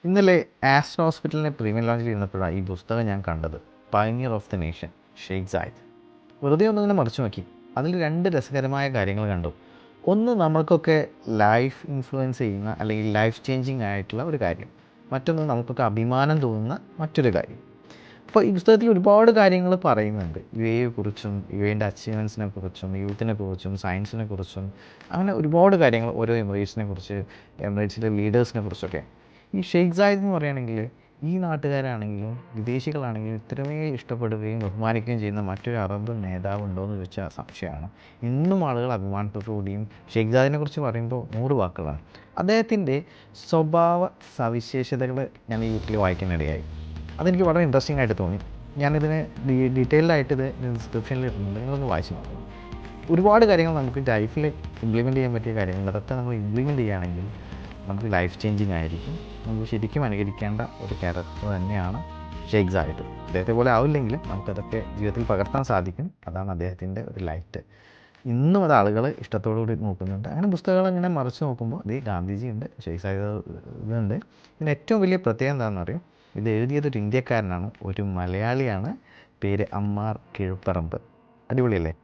ഇന്നലെ ആസ്റ്റർ ഹോസ്പിറ്റലിൻ്റെ പ്രീമിയം ലോഞ്ചിൽ ഇരുന്നപ്പോഴാണ് ഈ പുസ്തകം ഞാൻ കണ്ടത്. Pioneer of the nation, Sheikh Zayed. വെറുതെ ഒന്നിങ്ങനെ മറിച്ചു നോക്കി. അതിൽ രണ്ട് രസകരമായ കാര്യങ്ങൾ കണ്ടു. ഒന്ന്, നമ്മൾക്കൊക്കെ ലൈഫ് ഇൻഫ്ലുവൻസ് ചെയ്യുന്ന അല്ലെങ്കിൽ ലൈഫ് ചേഞ്ചിങ് ആയിട്ടുള്ള ഒരു കാര്യം. മറ്റൊന്ന്, നമുക്കൊക്കെ അഭിമാനം തോന്നുന്ന മറ്റൊരു കാര്യം. അപ്പോൾ ഈ പുസ്തകത്തിൽ ഒരുപാട് കാര്യങ്ങൾ പറയുന്നുണ്ട്. യു എയെക്കുറിച്ചും യു എൻ്റെ അച്ചീവ്മെൻറ്റ്സിനെ കുറിച്ചും യൂത്തിനെ കുറിച്ചും സയൻസിനെ കുറിച്ചും അങ്ങനെ ഒരുപാട് കാര്യങ്ങൾ, ഓരോ എമിറേറ്റ്സിനെ കുറിച്ച്, എമിറേറ്റ്സിലെ ലീഡേഴ്സിനെ കുറിച്ചൊക്കെ. ഈ ഷെയ്ഖ് സായിദ് എന്ന് പറയുകയാണെങ്കിൽ ഈ നാട്ടുകാരാണെങ്കിലും വിദേശികളാണെങ്കിലും ഇത്രമേൽ ഇഷ്ടപ്പെടുകയും ബഹുമാനിക്കുകയും ചെയ്യുന്ന മറ്റൊരു അറബ് നേതാവ് ഉണ്ടോ എന്ന് ചോദിച്ചാൽ സംശയമാണ്. ഇന്നും ആളുകൾ അഭിമാനത്തോടുകൂടിയും ഷെയ്ഖ് സായിദിനെ കുറിച്ച് പറയുമ്പോൾ 100 വാക്കുകളാണ്. അദ്ദേഹത്തിൻ്റെ സ്വഭാവ സവിശേഷതകൾ ഞാൻ ഈ വീട്ടിൽ വായിക്കാനിടയായി. അതെനിക്ക് വളരെ ഇൻട്രസ്റ്റിംഗ് ആയിട്ട് തോന്നി. ഞാനിതിന് ഡീറ്റെയിൽഡായിട്ട് ഇത് ഡിസ്ക്രിപ്ഷനിൽ ഇട്ടിട്ടുണ്ട്, നിങ്ങളൊന്ന് വായിച്ചു നോക്കും. ഒരുപാട് കാര്യങ്ങൾ നമുക്ക് ലൈഫിൽ ഇംപ്ലിമെൻറ്റ് ചെയ്യാൻ പറ്റിയ കാര്യങ്ങൾ, അതൊക്കെ നമ്മൾ ഇംപ്ലിമെൻറ്റ് ചെയ്യുകയാണെങ്കിൽ നമുക്ക് ലൈഫ് ചേഞ്ചിങ് ആയിരിക്കും. നമുക്ക് ശരിക്കും അനുകരിക്കേണ്ട ഒരു ക്യാരക്ടർ തന്നെയാണ് ഷെയ്ഖ് സായിദ്. അദ്ദേഹത്തെ പോലെ ആവില്ലെങ്കിലും നമുക്കതൊക്കെ ജീവിതത്തിൽ പകർത്താൻ സാധിക്കും. അതാണ് അദ്ദേഹത്തിൻ്റെ ഒരു ലൈറ്റ്. ഇന്നും അത് ആളുകൾ ഇഷ്ടത്തോടു കൂടി നോക്കുന്നുണ്ട്. അങ്ങനെ പുസ്തകങ്ങൾ ഇങ്ങനെ മറിച്ച് നോക്കുമ്പോൾ ഇത് ഗാന്ധിജി ഉണ്ട്, ഷെയ്ഖ് സായിദ് ഇതുണ്ട്. ഇതിന് ഏറ്റവും വലിയ പ്രത്യേകത എന്താണെന്ന് അറിയാം? ഇത് എഴുതിയത് ഒരു ഇന്ത്യക്കാരനാണ്, ഒരു മലയാളിയാണ്. പേര് അമ്മാർ കീഴ്പ്പറമ്പ്. അടിപൊളിയല്ലേ?